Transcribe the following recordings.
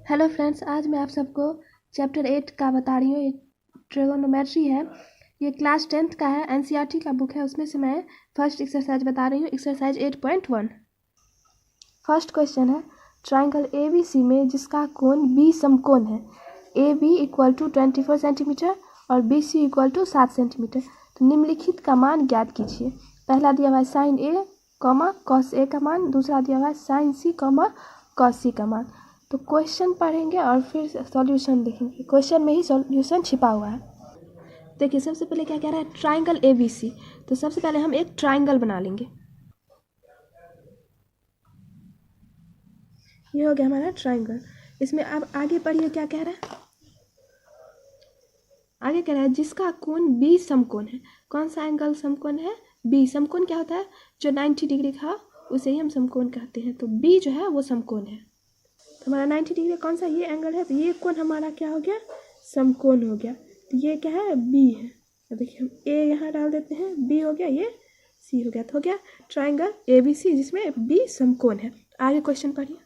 Hello friends, आज मैं आप सबको चैप्टर 8 का बता रही हूँ। ट्रिगोनोमेट्री है, ये क्लास 10th का है, एनसीईआरटी का बुक है। उसमें से मैं फर्स्ट एक्सरसाइज बता रही हूँ, एक्सरसाइज 8.1। फर्स्ट क्वेश्चन है, ट्राइंगल ABC में जिसका कोण B समकोण है, AB इक्वल टू 24 सेंटीमीटर और BC इक्वल टू 7 सेंटीमीटर, तो निम्नलिखित का मान ज्ञात कीजिए। पहला दिया हुआ है साइन A, कॉस A का मान, दूसरा दिया हुआ है साइन C, कॉस C का मान। तो क्वेश्चन पढ़ेंगे और फिर सॉल्यूशन देखेंगे। क्वेश्चन में ही सॉल्यूशन छिपा हुआ है। देखिए, सबसे पहले क्या कह रहा है, ट्राइंगल ABC। तो सबसे पहले हम एक ट्राइंगल बना लेंगे। ये हो गया हमारा ट्राइंगल। इसमें अब आगे पढ़िए क्या कह रहा है। आगे कह रहा है जिसका कोण B समकोण है। कौन सा एंगल समकोण है? B। समकोण क्या होता है? जो 90 डिग्री का उसे ही हम समकोण कहते हैं। तो B जो है वो समकोण है। तो हमारा 90 डिग्री कौन सा ये एंगल है, तो ये कोण हमारा क्या हो गया, समकोण हो गया। तो ये क्या है, B है। तो देखिए हम A यहाँ डाल देते हैं, B हो गया, ये C हो गया। तो हो गया ट्राइंगल ABC जिसमें B समकोण है। आगे क्वेश्चन पढ़िए।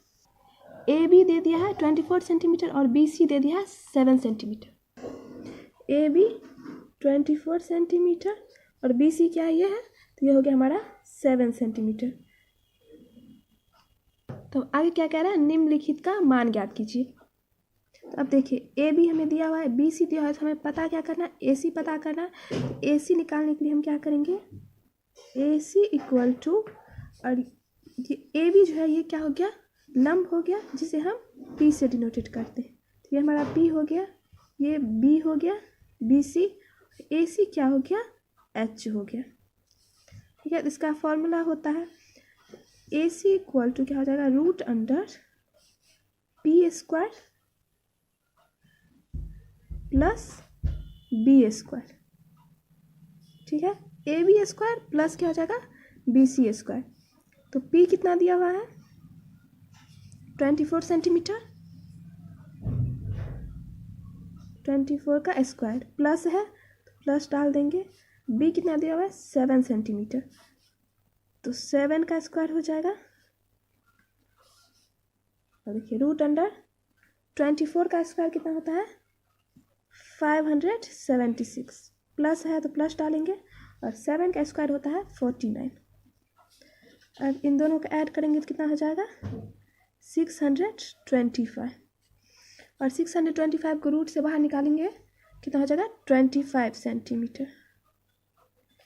AB दे दिया है 24 सेंटीमीटर और BC दे दिया है 7 सेंटीमीटर। AB 24 सेंटीमीटर और BC क्या ये है, तो ये हो गया हमारा 7 सेंटीमीटर। तो आगे क्या कह रहा है, निम्नलिखित का मान ज्ञात कीजिए। तो अब देखिए AB हमें दिया हुआ है, BC दिया हुआ है, तो हमें पता क्या करना है, AC पता करना है। तो AC निकालने के लिए हम क्या करेंगे, AC इक्वल टू, और ये AB जो है ये क्या हो गया, लंब हो गया, जिसे हम P से डिनोटेट करते हैं। तो ये हमारा P हो गया, ये B हो गया, BC, AC क्या हो गया, H हो गया। ठीक है, इसका फॉर्मूला होता है AC इक्वल टू क्या हो जाएगा, root under P square plus B square. ठीक है, AB स्क्वायर प्लस क्या हो जाएगा, BC स्क्वायर। तो P कितना दिया हुआ है, 24 सेंटीमीटर, 24 का स्क्वायर प्लस है तो प्लस डाल देंगे। B कितना दिया हुआ है, 7 सेंटीमीटर, तो 7 का स्क्वायर हो जाएगा। और देखिए रूट अंडर 24 का स्क्वायर कितना होता है, 576, प्लस है तो प्लस डालेंगे, और 7 का स्क्वायर होता है 49। अब इन दोनों को ऐड करेंगे तो कितना हो जाएगा, 625, और 625 को रूट से बाहर निकालेंगे कितना हो जाएगा, 25 सेंटीमीटर।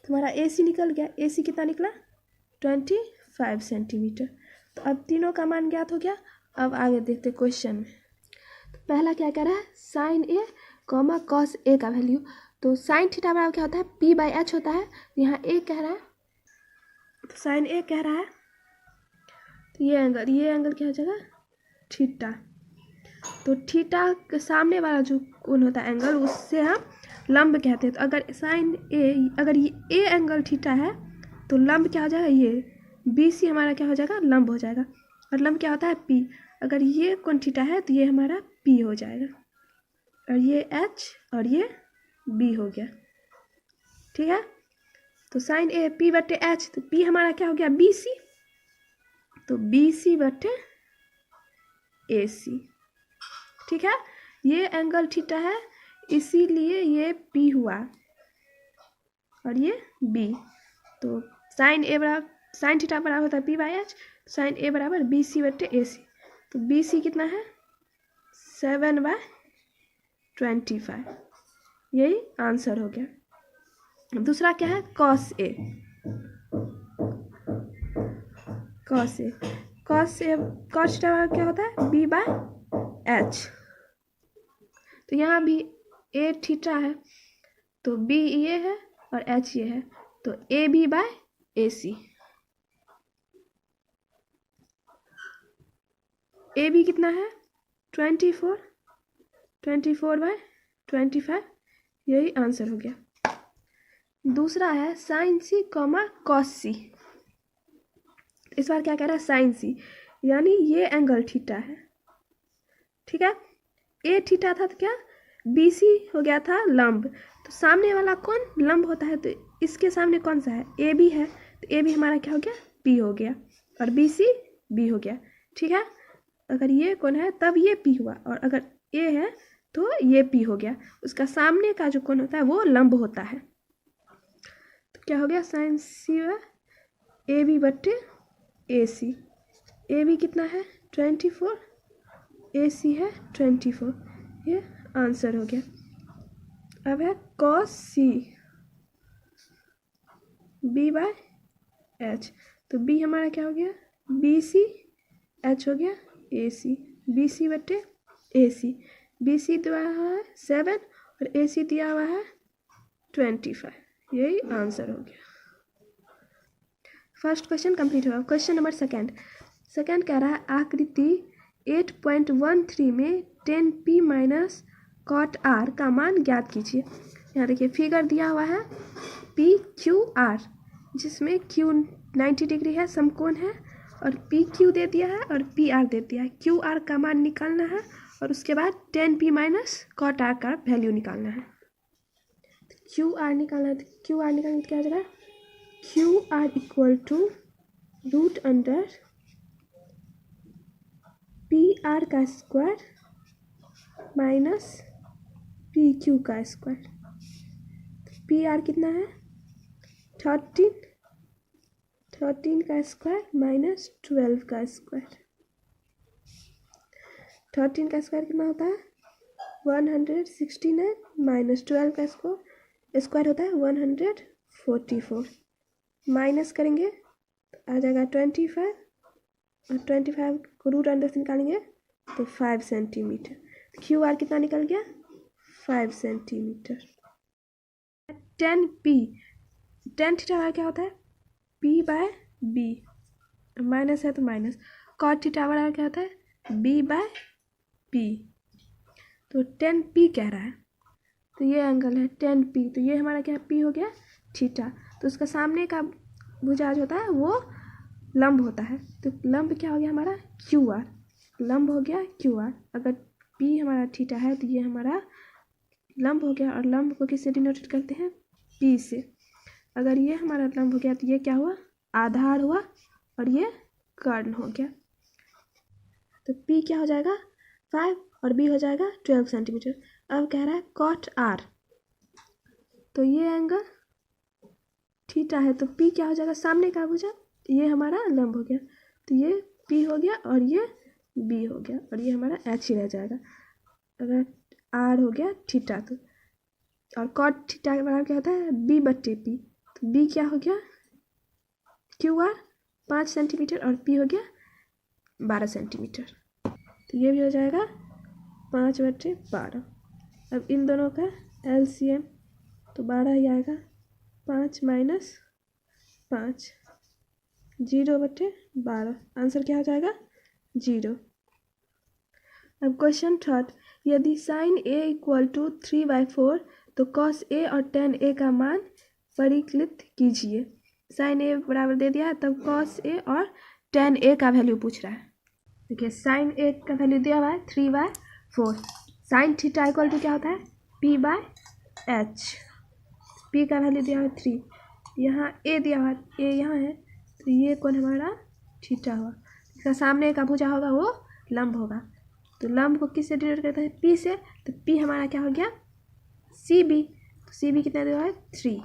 तो हमारा AC निकल गया। AC कितना निकला, 25 सेंटीमीटर। तो अब तीनों का मान ज्ञात हो गया। अब आगे देखते क्वेश्चन में। तो पहला क्या कह रहा है, साइन A कॉस A का वैल्यू। तो साइन थीटा बराबर क्या होता है, P/H होता है। यहाँ A कह रहा है, तो साइन A कह रहा है, तो ये एंगल क्या हो जाएगा, थीटा। तो थीटा के सामने वाला जो कोण होता है एंगल, उससे हम लंब कहते हैं। तो अगर साइन A, अगर ये A एंगल थीटा है तो लंब क्या हो जाएगा, ये BC हमारा क्या हो जाएगा, लंब हो जाएगा। और लंब क्या होता है, P। अगर ये कोण थीटा है तो ये हमारा P हो जाएगा, और ये H और ये B हो गया। ठीक है, तो साइन A P/H, तो P हमारा क्या हो गया, BC, तो BC/AC। ठीक है, ये एंगल थीटा है इसीलिए ये P हुआ और ये B। तो साइन थीटा बराबर होता है P/H, साइन A बराबर BC/AC। तो BC कितना है, 7/25। यही आंसर हो गया। दूसरा क्या है, कॉस A। कॉस थीटा क्या होता है, B/H। तो यहाँ भी A थीटा है तो B ये है और H ये है, तो AB/AC। AB कितना है, 24/25, यही आंसर हो गया। दूसरा है साइन C कॉस C। इस बार क्या कह रहा है, साइन C, यानी ये एंगल थीटा है। ठीक है, A थीटा था तो क्या, BC हो गया था लंब। तो सामने वाला कौन लंब होता है, तो इसके सामने कौन सा है, AB है। तो AB हमारा क्या हो गया, P हो गया, और BC B हो गया। ठीक है, अगर ये कोण है तब ये पी हुआ, और अगर ए है तो ये पी हो गया। उसका सामने का जो कोण होता है वो लंब होता है। तो क्या हो गया, साइन सी ए बी बट्टे ए सी। ए बी कितना है 24, ए सी है 24, ये आंसर हो गया। अब है cos C B by H. तो बी हमारा क्या हो गया, बी सी, एच हो गया ए सी, बी सी बट्टे ए सी। बी सी दिया हुआ है 7 और ए सी दिया हुआ है 25, यही आंसर हो गया। फर्स्ट क्वेश्चन कंप्लीट हुआ। क्वेश्चन नंबर सेकंड कह रहा है आकृति 8.13 में 10p माइनस कॉट आर का मान ज्ञात कीजिए। यहाँ देखिए फिगर दिया हुआ है पी क्यू आर, जिसमें क्यू 90 डिग्री है, समकोण है, और पी क्यू दे दिया है और पी आर दे दिया है। क्यू आर का मान निकालना है और उसके बाद 10p माइनस कॉट आर का वैल्यू निकालना है। क्यू आर निकालना है, तो क्यू आर निकालना तो क्या आ जाएगा, Q R equal to root under P R का स्क्वायर माइनस पी क्यू का स्क्वायर। पी आर कितना है 13 का स्क्वायर माइनस 12 का स्क्वायर। 13 का स्क्वायर कितना होता है 169 माइनस 12 का स्क्वायर होता है 144। माइनस करेंगे तो आ जाएगा 25, और 25 को रूट अंडर से निकालेंगे तो 5 सेंटीमीटर। क्यू आर कितना निकल गया 5 सेंटीमीटर। 10p, tan थीटा क्या होता है p बाय बी, माइनस है तो माइनस। कॉट थीटा वाला क्या होता है b बाय p। तो 10p कह रहा है, तो ये एंगल है 10p, तो ये हमारा क्या p हो गया थीटा। तो उसका सामने का भुजा जो होता है वो लंब होता है, तो लंब क्या हो गया हमारा क्यू आर, लंब हो गया क्यू आर। अगर p हमारा थीटा है तो ये हमारा लंब हो गया, और लंब को किससे डिनोटेड करते हैं p से। अगर ये हमारा लंब हो गया तो ये क्या हुआ आधार हुआ, और ये कर्ण हो गया। तो p क्या हो जाएगा 5 और b हो जाएगा 12 सेंटीमीटर। अब कह रहा है कॉट आर, तो ये एंगल थीटा है, तो p क्या हो जाएगा सामने का भुजा, ये हमारा लंब हो गया, तो ये p हो गया और ये b हो गया, और ये हमारा h ही रह जाएगा। अगर r हो गया थीटा, तो और कॉट थीटा के बराबर क्या होता है b बट्टे p, तो b क्या हो गया क्यू आर 5 सेंटीमीटर और p हो गया 12 सेंटीमीटर। तो ये भी हो जाएगा 5/12। अब इन दोनों का LCM तो 12 ही आएगा, 5 माइनस 5 0/12, आंसर क्या हो जाएगा 0। अब क्वेश्चन थर्ड, यदि साइन a इक्वल टू 3/4 तो कॉस a और tan a का मान परिकलित कीजिए। साइन a बराबर दे दिया है, तब कॉस a और tan a का वैल्यू पूछ रहा है। देखिए साइन a का वैल्यू दिया हुआ है 3/4, साइन थीटा इक्वल टू क्या होता है p बाय h, p का वैल्यू दिया हुआ है 3, यहाँ a दिया हुआ है, a यहाँ है, तो ये कौन हमारा थीटा हुआ। इसका सामने का भुजा होगा वो लंब होगा, तो लंब को किससे डिनोट करते हैं p से, तो p हमारा क्या हो गया CB, तो CB कितना दिया हुआ है 3,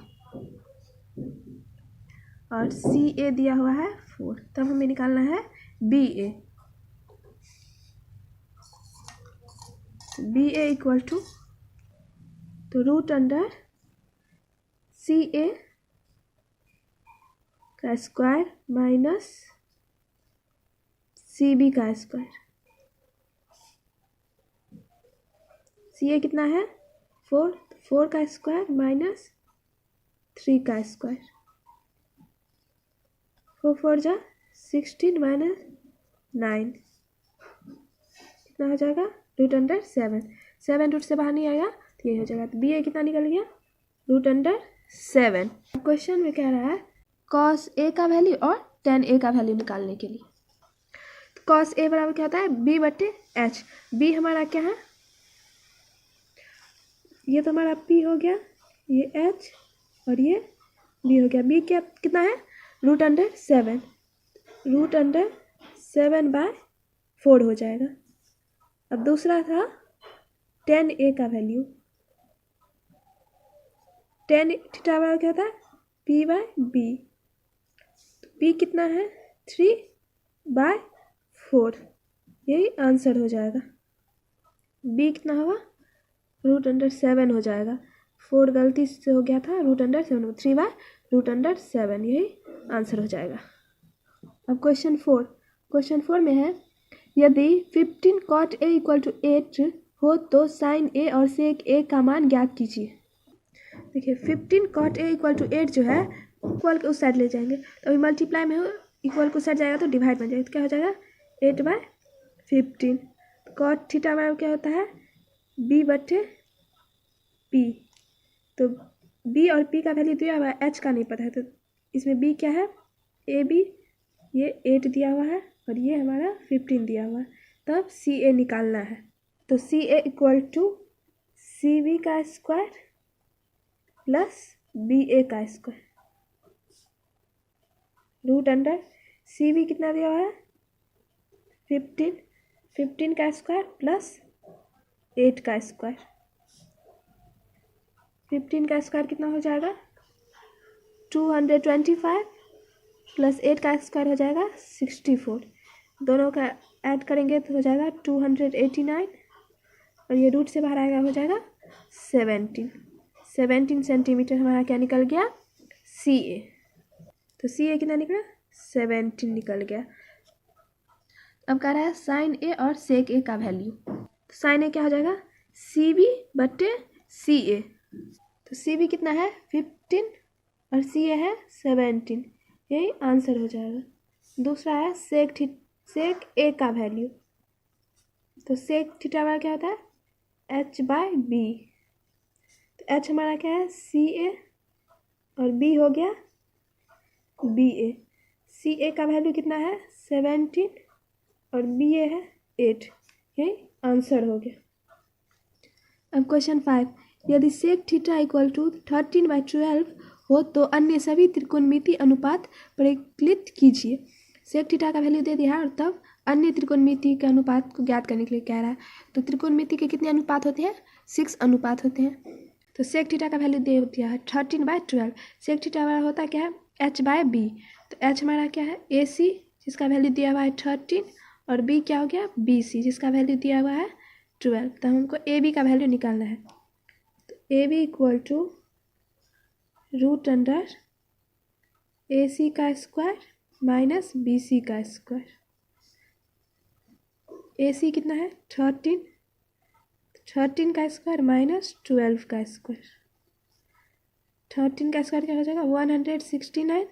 और CA दिया हुआ है 4, तब हमें निकालना है BA। BA इक्वल टू तो रूट अंडर CA का स्क्वायर माइनस CB का स्क्वायर। CA कितना है 4, 4 का स्क्वायर माइनस 3 का स्क्वायर, 4 4 जा 16 माइनस 9 कितना हो जाएगा रूट अंडर 7 रूट से बाहर नहीं आएगा तो ये हो जाएगा। तो BA कितना निकल गया रूट अंडर 7। क्वेश्चन में कह रहा है कॉस A का वैल्यू और tan A का वैल्यू निकालने के लिए। तो कॉस A बराबर क्या होता है B बट्टे H। B हमारा क्या है, ये तो हमारा P हो गया, ये H और ये B हो गया। B क्या कितना है रूट अंडर 7, रूट अंडर 7/4 4 हो जाएगा। अब दूसरा था 10a का वैल्यू, 10 थीटा बराबर क्या होता है p/b, तो p कितना है 3/4, यही आंसर हो जाएगा। b कितना होगा √7 हो जाएगा, 4 गलती से हो गया था, √7, 3/√7, यही आंसर हो जाएगा। अब क्वेश्चन 4 में है यदि 15 cot a = 8 हो तो sin a और sec a का मान ज्ञात कीजिए। देखिए 15 cot a = 8 जो है इक्वल के उस साइड ले जाएंगे, तो अभी मल्टीप्लाई में हो इक्वल के उस साइड जाएगा तो डिवाइड बन जाएगा, तो क्या हो जाएगा 8/15। cot थीटा बराबर क्या होता है b/p, तो b और p का वैल्यू दिया हुआ है, h का नहीं पता है, तो इसमें b क्या है ab, ये 8 दिया हुआ है और ये हमारा 15 दिया हुआ है, तब CA निकालना है। तो CA = CB का स्क्वायर प्लस BA का स्क्वायर, √CB कितना दिया हुआ है 15 का स्क्वायर प्लस 8 का स्क्वायर, 15 का स्क्वायर कितना हो जाएगा 225 प्लस 8 का स्क्वायर हो जाएगा 64, दोनों का ऐड करेंगे तो हो जाएगा 289 और ये रूट से बाहर आएगा हो जाएगा 17 सेंटीमीटर हमारा क्या निकल गया CA। तो CA कितना निकला 17 निकल गया। अब कह रहा है साइन A और सेक A का वैल्यू, तो साइन A क्या हो जाएगा CB/CA, तो CB कितना है 15 और CA है 17, यही आंसर हो जाएगा। दूसरा है सेक A का वैल्यू, तो सेक थीटा हमारा क्या होता है h/b, तो h हमारा क्या है CA और b हो गया BA। CA का वैल्यू कितना है 17 और BA है 8, यही आंसर हो गया। अब क्वेश्चन 5, यदि सेक थीटा = 13/12 हो तो अन्य सभी त्रिकोणमितीय अनुपात परिकलित कीजिए। सेक थीटा का वैल्यू दे दिया है और तब अन्य त्रिकोणमिति के अनुपात को ज्ञात करने के लिए कह रहा है। तो त्रिकोणमिति के कितने अनुपात होते हैं 6 अनुपात होते हैं। तो सेक थीटा का वैल्यू दे दिया है 13/12, सेक थीटा हमारा होता क्या है h/b, तो h हमारा क्या है AC जिसका वैल्यू दिया हुआ है 13 और b क्या हो गया BC जिसका वैल्यू दिया हुआ है 12, तो हमको AB का वैल्यू निकालना है। तो AB = √AC का स्क्वायर माइनस BC का स्क्वायर। AC कितना है 13 का स्क्वायर माइनस 12 का स्क्वायर, 13 का स्क्वायर क्या हो जाएगा 169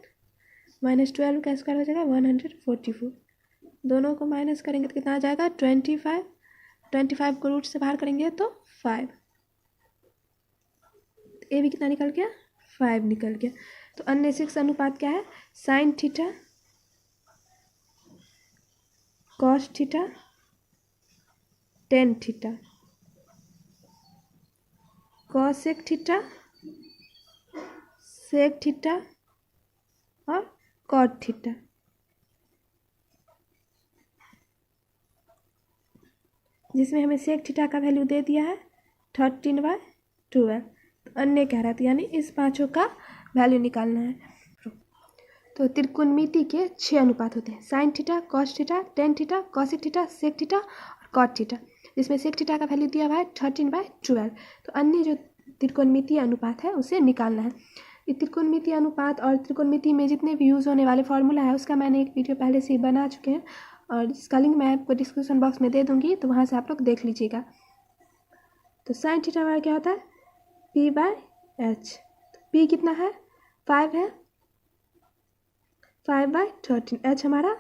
माइनस 12 का स्क्वायर हो जाएगा 144, दोनों को माइनस करेंगे तो कितना आ जाएगा 25 को रूट से बाहर करेंगे तो 5, ए भी कितना निकल गया 5 निकल गया। तो अन्य 6 अनुपात क्या है sine theta, cos theta, tan theta, cosec theta, sec theta और कॉट थीटा। जिसमें हमें सेक थीटा का वैल्यू दे दिया है 13/12, तो अन्य कह रहा था यानी इस पांचों का वैल्यू निकालना है। तो त्रिकोणमिति के 6 अनुपात होते हैं sine theta, cos theta, tan theta, cosec theta, sec theta और कॉट थीटा, जिसमें सेक थीटा का वैल्यू दिया हुआ है 13/12। तो अन्य जो त्रिकोणमितीय अनुपात है उसे निकालना है। ये त्रिकोणमितीय अनुपात और त्रिकोणमिति में जितने भी यूज़ होने वाले फॉर्मूला है उसका मैंने एक वीडियो पहले से ही बना चुके हैं और इसका लिंक मैं आपको डिस्क्रिप्शन बॉक्स में दे दूंगी, तो वहाँ से आप लोग देख लीजिएगा। तो साइन थीटा हमारा क्या होता है P/H, तो P कितना है 5 है, 5/13, H हमारा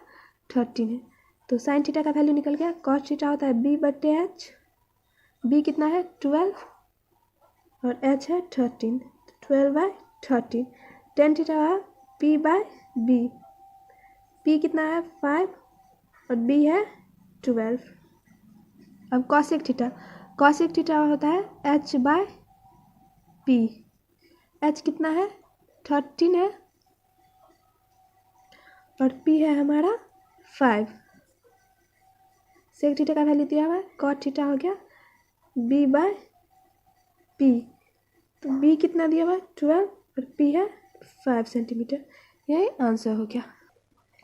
13 है, तो साइन थीटा का वैल्यू निकल गया। कॉस थीटा होता है B/H, B कितना है 12 और H है 13, 12/13। टेन थीटा है P/B, P कितना है 5 और B है 12। अब कॉसेक थीटा होता है H/P, H कितना है 13 है और P है हमारा 5, सेक थीटा का वैल्यू दिया हुआ है, कॉट थीटा हो गया b बाय p। तो b कितना दिया हुआ है 12 और p है 5 सेंटीमीटर। यही आंसर हो गया।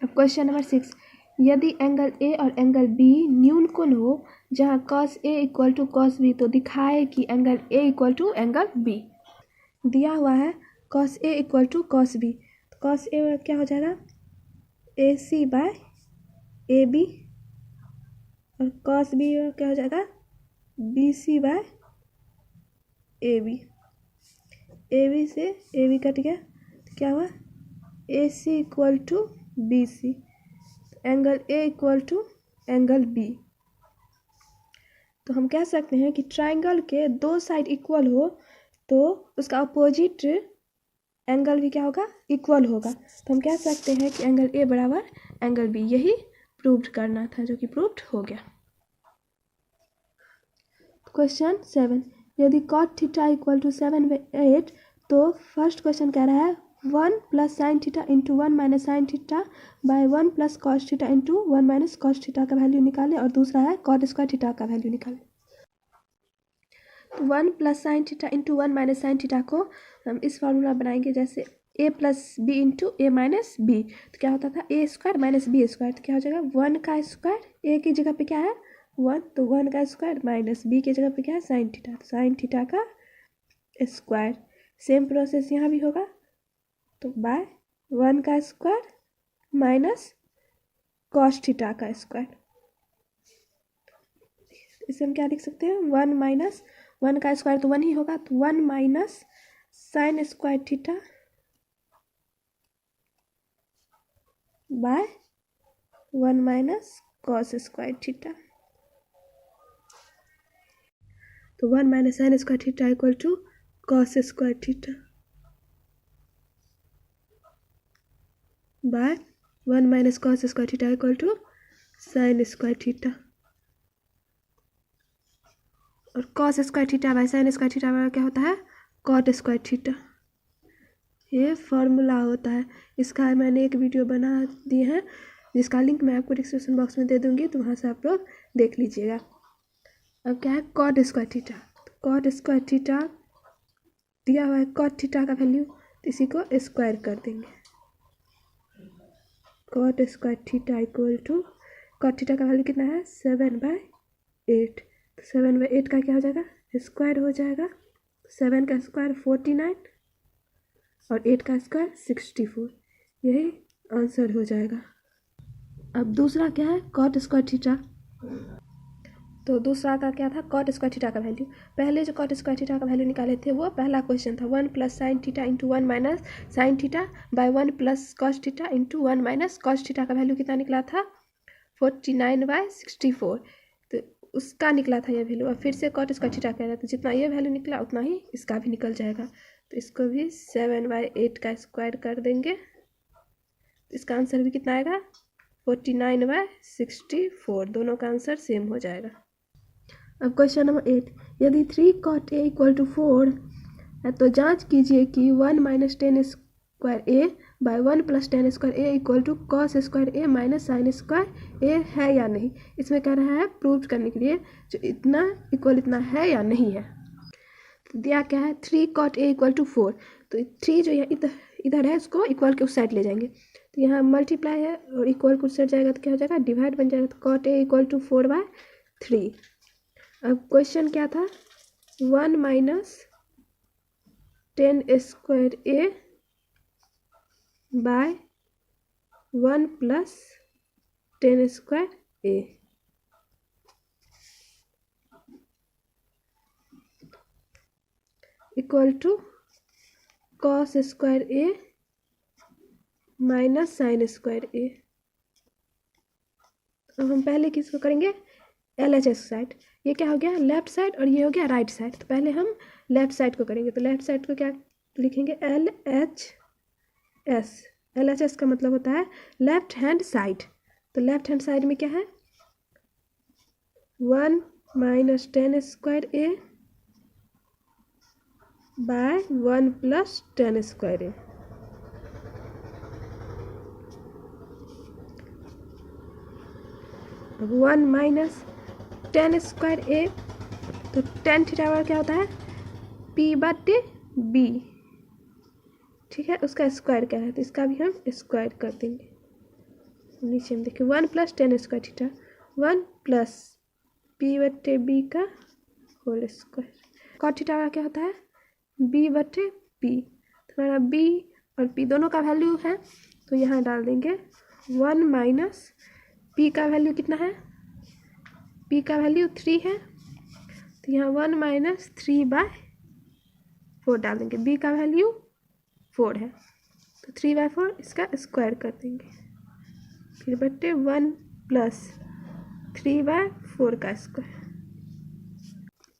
अब क्वेश्चन नंबर 6, यदि एंगल ए और एंगल बी न्यून कोण हो जहाँ cos a equal to cos b, तो दिखाए कि angle a equal to angle b। दिया हुआ है cos a equal to cos b, तो cos a क्या हो जाएगा AC बाय AB, और cos b क्या हो जाएगा BC बाय AB। AB से AB कट गया तो क्या हुआ AC equal to BC, angle A equal to angle B। तो हम कह सकते हैं कि ट्राइंगल के दो साइड इक्वल हो तो उसका अपोजिट एंगल भी क्या होगा इक्वल होगा। तो हम कह सकते हैं कि एंगल A बराबर एंगल B। यही प्रूव्ड करना था जो कि प्रूव्ड हो गया। क्वेश्चन 7, यदि cot थीटा इक्वल टू 7/8, तो फर्स्ट क्वेश्चन कह रहा है 1 plus sine theta into 1 minus sine theta by 1 plus cos theta into 1 minus cos theta का वैल्यू निकाले, और दूसरा है कॉट स्क्वायर थीटा का वैल्यू निकाले। तो 1 plus sine theta into 1 minus sine theta को हम इस फॉर्मूला बनाएंगे जैसे a plus B into A minus B. तो क्या होता था a square minus B square, तो क्या हो जाएगा 1 का स्क्वायर, a की जगह पे क्या है 1, तो 1 का स्क्वायर माइनस b की जगह पे क्या है साइन थीटा, तो साइन थीटा का स्क्वायर। सेम प्रोसेस यहाँ भी होगा, तो बाय 1 का स्क्वायर माइनस कॉस थीटा का स्क्वायर। इसे हम क्या लिख सकते हैं 1 माइनस 1 का स्क्वायर तो 1 ही होगा, तो 1 minus sine square theta by 1 minus cos square theta. तो 1 minus sine square theta equal to cos square theta by 1 minus cos square theta equal to sine square theta. और cos square theta by sine square theta बराबर क्या होता है cot square theta. ये formula होता है। इसका मैंने एक वीडियो बना दिए हैं जिसका लिंक मैं आपको डिस्क्रिप्शन बॉक्स में दे दूंगी, तो वहाँ से आप लोग देख लीजिएगा। अब क्या है cot square theta, cot square theta दिया हुआ है कॉट थीटा का वैल्यू, तो इसी को स्क्वायर कर देंगे। Cot square theta equal to cot theta का वैल्यू कितना है 7/8, तो 7/8 का क्या हो जाएगा स्क्वायर हो जाएगा, 7 का स्क्वायर 49 और 8 का स्क्वायर 64। यही आंसर हो जाएगा। अब दूसरा क्या है कॉट स्क्वायर थीटा, तो दूसरा का क्या था कॉट स्क्वायर थीटा का वैल्यू। पहले जो कॉट स्क्वायर थीटा का वैल्यू निकाले थे वो पहला क्वेश्चन था 1 plus sine theta into 1 minus sine theta by 1 plus cos theta into 1 minus cos theta का वैल्यू कितना निकला था 49/64, तो उसका निकला था ये वैल्यू। और फिर से कॉट स्क्वायर थीटा कह रहा है, तो जितना ये वैल्यू निकला उतना ही इसका भी निकल जाएगा, तो इसको भी 7/8 का स्क्वायर कर देंगे, इसका आंसर भी कितना आएगा 49/64। दोनों का आंसर सेम हो जाएगा। अब क्वेश्चन नंबर 8, यदि 3 cot a इक्वल टू 4 है तो जांच कीजिए कि 1 minus tan square A by 1 plus tan square A equal to cos square A minus sine square A है या नहीं। इसमें कह रहा है प्रूव करने के लिए जो इतना इक्वल इतना है या नहीं है। तो दिया क्या है 3 cot a इक्वल टू 4, तो 3 जो इधर है उसको इक्वल के उस साइड ले जाएंगे, तो यहाँ मल्टीप्लाई है और इक्वल को उस साइड जाएगा तो क्या हो जाएगा डिवाइड बन जाएगा, तो cot a इक्वल टू 4/3। अब क्वेश्चन क्या था 1 minus tan square A by 1 plus tan square A. Equal to cos square A minus sine square A. अब हम पहले किसको करेंगे LHS साइड, ये क्या हो गया लेफ्ट साइड और ये हो गया राइट साइड। तो पहले हम लेफ्ट साइड को करेंगे, तो लेफ्ट साइड को क्या लिखेंगे LHS। LHS का मतलब होता है लेफ्ट हैंड साइड, तो लेफ्ट हैंड साइड में क्या है 1 minus tan square A by 1 plus tan square A. 1 minus tan square ए, तो टेन थीटा बराबर क्या होता है पी बटे बी, ठीक है। उसका स्क्वायर क्या है तो इसका भी हम स्क्वायर कर देंगे। नीचे में देखिए 1 plus tan square theta, 1 plus P बटे बी का होल स्क्वायर। कॉट थीटा का क्या होता है बी बटे पी, तो हमारा बी और पी दोनों का वैल्यू है तो यहाँ डाल देंगे 1 माइनस पी का वैल्यू कितना है, पी का वैल्यू 3 है तो यहाँ 1 माइनस 3/4 डाल देंगे। बी का वैल्यू 4 है तो 3/4 इसका स्क्वायर कर देंगे, फिर बटे 1 प्लस 3/4 का स्क्वायर,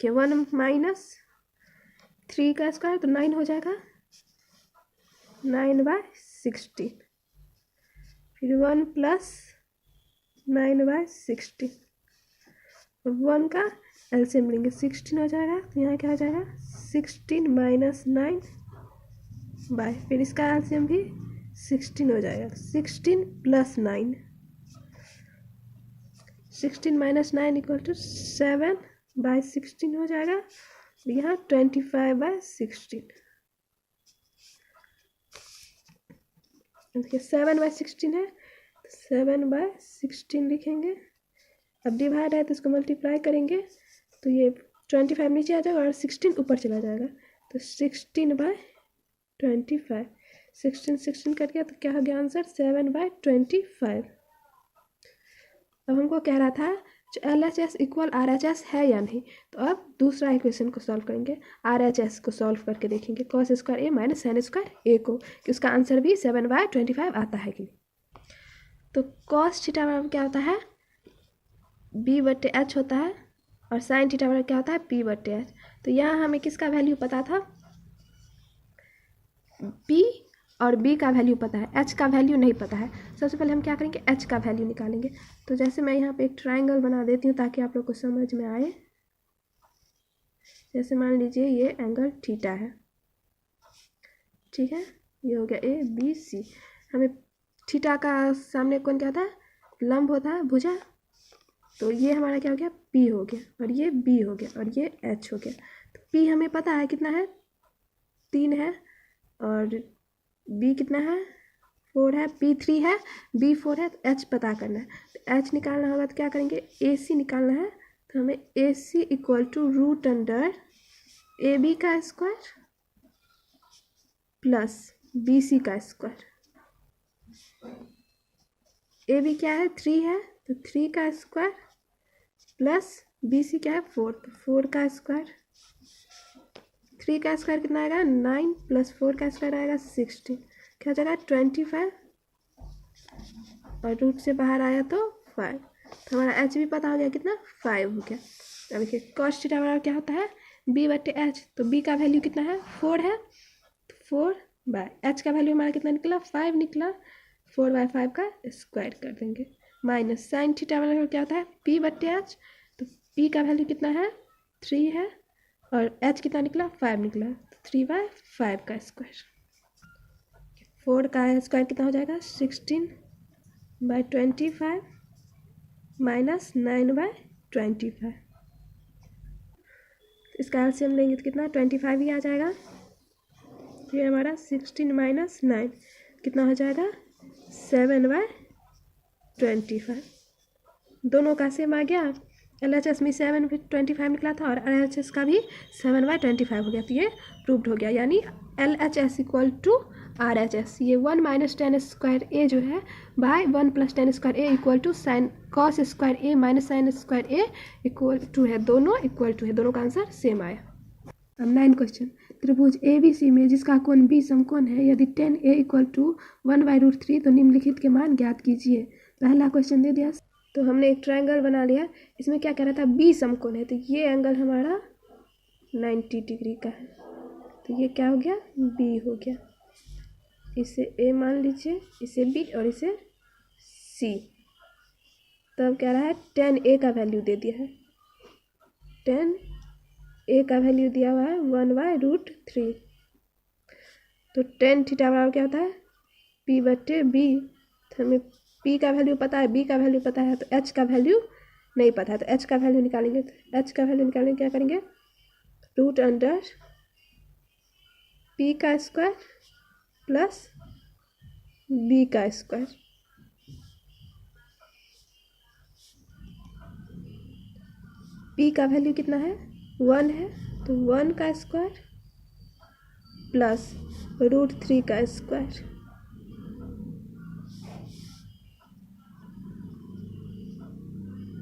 कि 1 माइनस 3 का स्क्वायर तो 9 हो जाएगा, 9/16, फिर 1 प्लस 9/16, 1 का एलसीएम लेंगे 16 हो जाएगा तो यहाँ क्या हो जाएगा 16 माइनस 9 बाय, फिर इसका एलसीएम भी 16 हो जाएगा, 16 प्लस 9, 16 माइनस 9 इक्वल टू 7/16 हो जाएगा, यहाँ 25/16, देखिए 7/16 है तो 7/16 लिखेंगे। अब डिवाइड है तो इसको मल्टीप्लाई करेंगे तो ये 25 नीचे आ जाएगा और 16 ऊपर चला जाएगा, तो 16/25, 16 कट गया तो क्या हो गया आंसर 7/25। अब हमको कह रहा था जो LHS इक्वल RHS है या नहीं, तो अब दूसरा इक्वेशन को सॉल्व करेंगे, RHS को सॉल्व करके देखेंगे cos square A minus sine square ए को, कि उसका आंसर भी 7/25 आता है कि नहीं। तो cos थीटा बराबर क्या होता है b बटे h होता है और साइन थीटा बराबर क्या होता है p बटे h। तो यहाँ हमें किसका वैल्यू पता था p और b का वैल्यू पता है, h का वैल्यू नहीं पता है। सबसे पहले हम क्या करेंगे h का वैल्यू निकालेंगे। तो जैसे मैं यहाँ पे एक ट्रायंगल बना देती हूँ ताकि आप लोग को समझ में आए। जैसे मान लीजिए ये एंगल थीटा है, ठीक है, ये हो गया ए बी सी। हमें थीटा का सामने कौन क्या होता है लंब होता है भुजा, तो ये हमारा क्या हो गया पी हो गया और ये बी हो गया और ये एच हो गया। तो पी हमें पता है कितना है 3 है और बी कितना है 4 है, पी 3 है बी 4 है, तो एच पता करना है। तो एच निकालना होगा तो क्या करेंगे ए सी निकालना है, तो हमें A C equal to root under A B का स्क्वायर प्लस बी सी का स्क्वायर। ए बी क्या है 3 है तो 3 का स्क्वायर प्लस बी सी क्या है 4, तो 4 का स्क्वायर। 3 का स्क्वायर कितना आएगा 9 प्लस 4 का स्क्वायर आएगा 16, क्या हो जाएगा 25 और रूट से बाहर आया तो 5, तो हमारा एच भी पता हो गया कितना 5 हो गया। अब देखिए कॉस थीटा बराबर क्या होता है बी बटे एच, तो बी का वैल्यू कितना है 4 है, तो 4/एच का वैल्यू हमारा कितना निकला 5 निकला, 4/5 का स्क्वायर कर देंगे। माइनस साइन थीटा बराबर क्या होता है पी बटे एच, तो पी का वैल्यू कितना है 3 है और एच कितना निकला 5 निकला, तो 3/5 का स्क्वायर। 4 का स्क्वायर कितना हो जाएगा 16/25 माइनस 9/25, इसका एलसीएम लेंगे तो कितना 25 ही आ जाएगा। ये हमारा 16 माइनस 9 कितना हो जाएगा 7/25, दोनों का सेम आ गया। LHS में 7/25 निकला था और RHS का भी 7/25 हो गया, तो ये प्रूव्ड हो गया, यानी LHS इक्वल टू RHS। ये 1 माइनस टेन स्क्वायर ए जो है by 1 plus tan square A equal to sine cos square A minus sine square A equal to है, दोनों इक्वल टू है, दोनों का आंसर सेम आया। अब 9 क्वेश्चन, त्रिभुज ABC में जिसका कोण B समकोण है, यदि tan A इक्वल टू 1/√3 तो निम्नलिखित के मान ज्ञात कीजिए। पहला क्वेश्चन दे दिया, तो हमने एक ट्रायंगल बना लिया, इसमें क्या कह रहा था B समकोण है, तो ये एंगल हमारा 90 डिग्री का है, तो ये क्या हो गया B हो गया, इसे A मान लीजिए, इसे B और इसे C। तब कह रहा है tan A का वैल्यू दे दिया है, tan A का वैल्यू दिया हुआ है 1/√3, तो tan थीटा बराबर क्या होता है P बटे B, तो हमें पी का वैल्यू पता है, बी का वैल्यू पता है, तो एच का वैल्यू नहीं पता है, तो एच का वैल्यू निकालेंगे। तो एच का वैल्यू निकालेंगे, क्या करेंगे, रूट अंडर पी का स्क्वायर प्लस बी का स्क्वायर। पी का वैल्यू कितना है, 1 है, तो 1 का स्क्वायर प्लस √3 का स्क्वायर।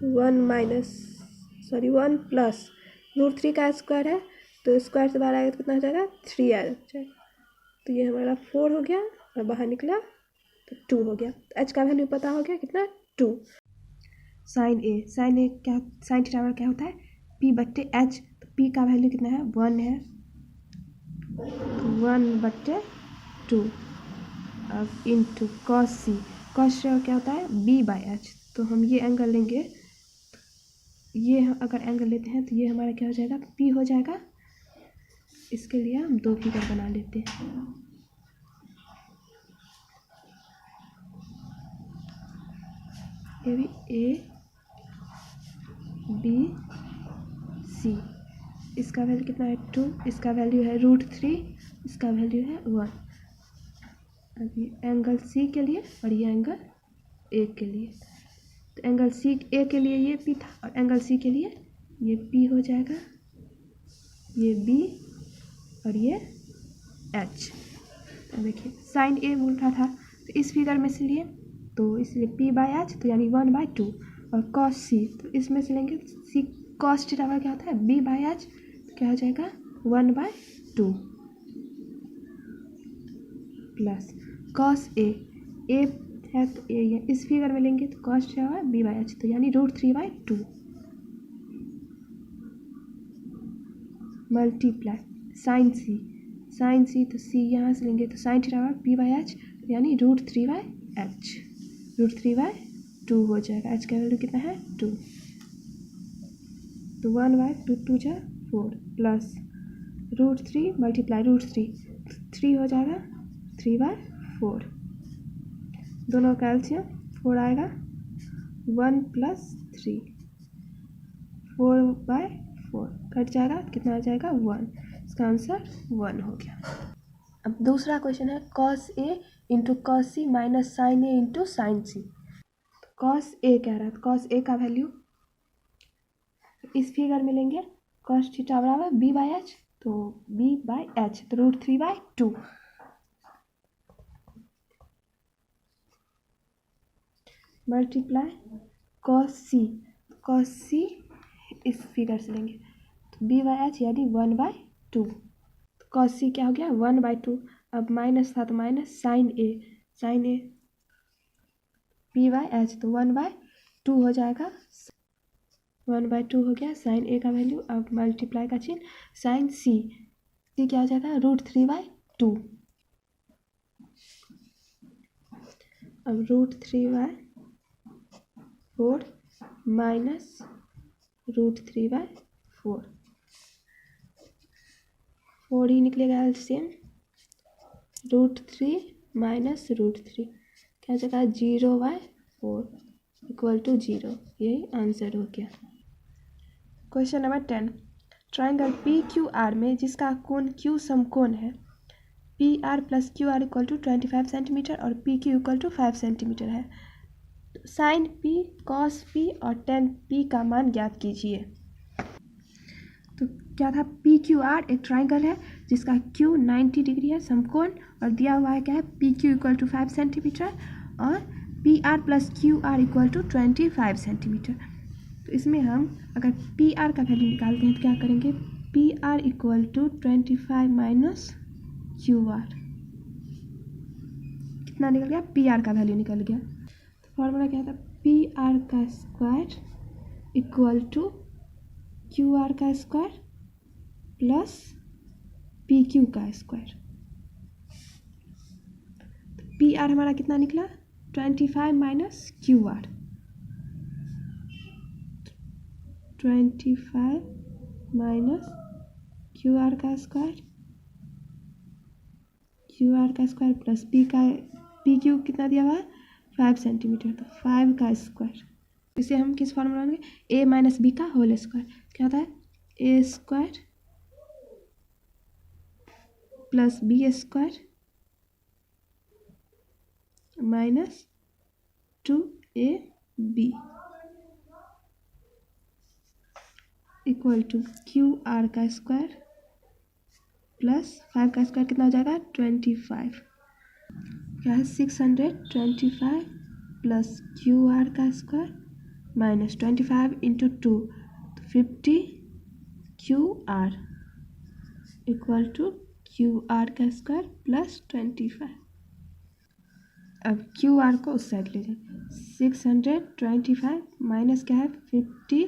वन प्लस √3 का स्क्वायर है, तो स्क्वायर से बाहर आएगा तो कितना हो जाएगा, 3 आ जाएगा। तो ये हमारा 4 हो गया और बाहर निकला तो 2 हो गया। तो एच का वैल्यू पता हो गया कितना, 2। साइन ए क्या, साइन थीटा बराबर क्या होता है, पी बट्टे एच। तो पी का वैल्यू कितना है, 1 है, तो 1/2 अब इंटू कॉस सी। कॉस क्या होता है, बी बाई एच। तो हम ये एंगल लेंगे, ये अगर एंगल लेते हैं तो ये हमारा क्या हो जाएगा, पी हो जाएगा। इसके लिए हम 2 फिगर बना लेते हैं। ये भी ए बी सी, इसका वैल्यू कितना है, 2, इसका वैल्यू है √3, इसका वैल्यू है 1। अब ये एंगल सी के लिए और ये एंगल ए के लिए, तो एंगल सी ए के लिए ये पी था और एंगल सी के लिए ये पी हो जाएगा, ये बी और ये एच। तो देखिए साइन ए बोल रहा था, तो इस फिगर में से लिए, तो इसलिए पी बाई एच, तो यानी 1/2, और कॉस सी, तो इसमें से लेंगे सी कॉस थीटा क्या होता है, बी बाई एच, तो क्या हो जाएगा 1/2 प्लस कॉस ए है तो ए है, इस फिगर में लेंगे तो कॉस क्या हुआ, बी बाई एच, तो यानी √3/2 मल्टीप्लाई साइन सी तो सी यहाँ से लेंगे तो sine theta P by H, यानी √3/h, √3/2 हो जाएगा। एच का वैल्यू कितना है, 2, तो 1/2 2 जा 4 प्लस √3 मल्टीप्लाई √3, 3 हो जाएगा, 3/4, दोनों का एलसीएम 4 आएगा, 1 + 3, 4/4 कट जाएगा, कितना आ जाएगा, 1। इसका आंसर 1 हो गया। अब दूसरा क्वेश्चन है cos A into cos C minus sine A into sine C. Cos A कह रहा है, तो कॉस ए का वैल्यू इस फिगर में लेंगे, कॉस थीटा बराबर बी बाई एच, तो बी बाई एच, तो √3/2 मल्टीप्लाई कॉस सी इस फिगर से लेंगे, तो बी बाई एच यानी 1/2, तो कॉस सी क्या हो गया, 1/2। अब माइनस था तो minus sine A B by H, तो 1/2 हो जाएगा, 1/2 हो गया साइन ए का वैल्यू। अब मल्टीप्लाई का चिन्ह, साइन सी क्या हो जाएगा, √3/2। अब √3/4 माइनस √3/4, 4 ही निकलेगा एलसीएम, √3 माइनस √3 क्या हो जाएगा, 0/4 = 0। यही आंसर हो गया। क्वेश्चन नंबर 10, ट्राइंगल PQR में जिसका कोण Q समकोण है, PR + QR = 25 सेंटीमीटर और PQ = 5 सेंटीमीटर है, तो साइन P कॉस P और टेन P का मान ज्ञात कीजिए। तो क्या था, PQR एक ट्राइंगल है जिसका Q 90 डिग्री है समकोण, और दिया हुआ है क्या है, PQ = 5 सेंटीमीटर और PR + QR = 25 सेंटीमीटर। तो इसमें हम अगर PR का वैल्यू निकालते हैं तो क्या करेंगे, PR = 25 माइनस QR, कितना निकल गया, PR का वैल्यू निकल गया। तो फॉर्मूला क्या था, PR का स्क्वायर = QR का स्क्वायर प्लस PQ का स्क्वायर। तो PR हमारा कितना निकला, 25 माइनस QR, 25 माइनस QR का स्क्वायर प्लस PQ कितना दिया हुआ है, 5 सेंटीमीटर, तो 5 का स्क्वायर, इसे हम किस फॉर्मूला में, a माइनस बी का होल स्क्वायर, क्या होता है a square plus B square minus 2ab equal to Q R का स्क्वायर प्लस 5 का स्क्वायर कितना हो जाएगा 25, क्या है 625 प्लस क्यू आर का स्क्वायर माइनस 25 इंटू 2 तो 50 Q R equal to Q R का स्क्वायर प्लस 25। अब क्यू आर को उस साइड ले जाए, 625 माइनस क्या है 50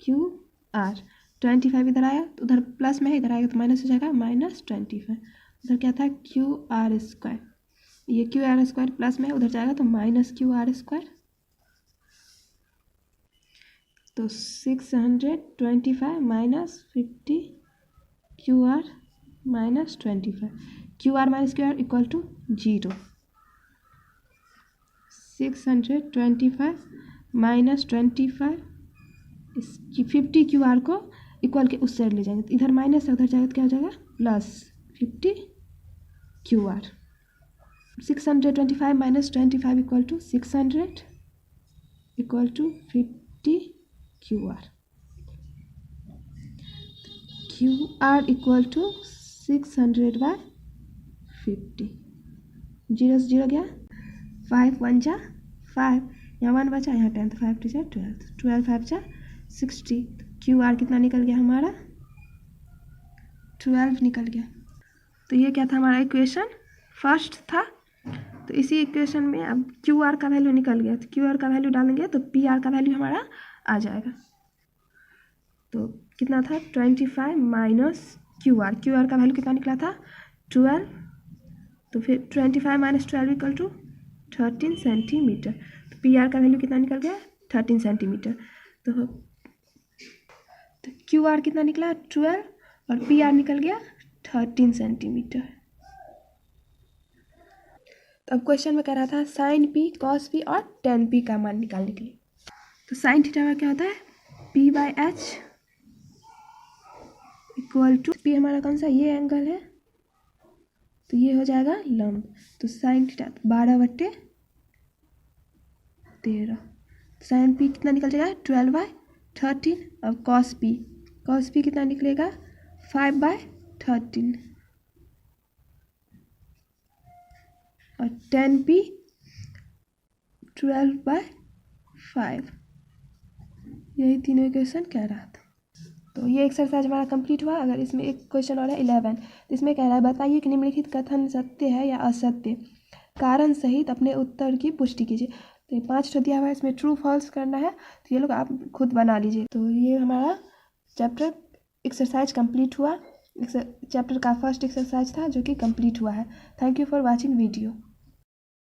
क्यू आर, 25 इधर आया तो उधर प्लस में है, इधर आएगा तो माइनस हो जाएगा -25, उधर क्या था क्यू आर स्क्वायर, ये क्यू आर स्क्वायर प्लस में है, उधर जाएगा तो माइनस क्यू आर स्क्वायर, तो 625 minus 50 Q R minus 25, Q R minus Q R equal to 0, 625 minus 25 इसकी 50 क्यू आर को इक्वल के उस साइड ले जाएंगे, तो इधर माइनस है उधर जाएगा तो क्या हो जाएगा plus 50 Q R, 625 minus 25 equal to 600 equal to 50 Q R equal to 600/50, 0 से 0 गया, 5 1 जा 5, यहाँ 1 बचा, यहाँ 10 तो 5 2 जा 12 5 जा 60, क्यू आर कितना निकल गया हमारा 12 निकल गया। तो ये क्या था हमारा इक्वेशन फर्स्ट था, तो इसी इक्वेशन में अब क्यू आर का वैल्यू निकल गया, तो क्यू आर का वैल्यू डालेंगे तो पी आर का वैल्यू हमारा आ जाएगा, तो कितना था 25 माइनस क्यू आर का वैल्यू कितना निकला था 12, तो फिर 25 माइनस 12 इक्वल टू 13 सेंटीमीटर, तो पी आर का वैल्यू कितना निकल गया 13 सेंटीमीटर, तो क्यू आर कितना निकला 12 और पी आर निकल गया 13 सेंटीमीटर। तो अब क्वेश्चन में कह रहा था साइन पी कॉस पी और टेन पी का मान निकालने के लिए, तो साइन थीटा का क्या होता है p/h इक्वल टू पी हमारा कौन सा ये एंगल है, तो ये हो जाएगा लंब, तो साइन थीटा 12/13, साइन पी कितना निकल जाएगा 12/13, अब कॉस पी कितना निकलेगा 5/13 और टेन पी 12/5, यही तीनों इक्वेशन कह रहा था। तो ये एक्सरसाइज हमारा कंप्लीट हुआ। अगर इसमें एक क्वेश्चन और है 11, तो इसमें कह रहा है बताइए कि निम्नलिखित कथन सत्य है या असत्य, कारण सहित अपने उत्तर की पुष्टि कीजिए। तो 5 दिया हुआ है, इसमें ट्रू फॉल्स करना है, तो ये लोग आप खुद बना लीजिए। तो ये हमारा चैप्टर एक्सरसाइज कंप्लीट हुआ, चैप्टर का फर्स्ट एक्सरसाइज था जो कि कंप्लीट हुआ है। Thank you for watching video.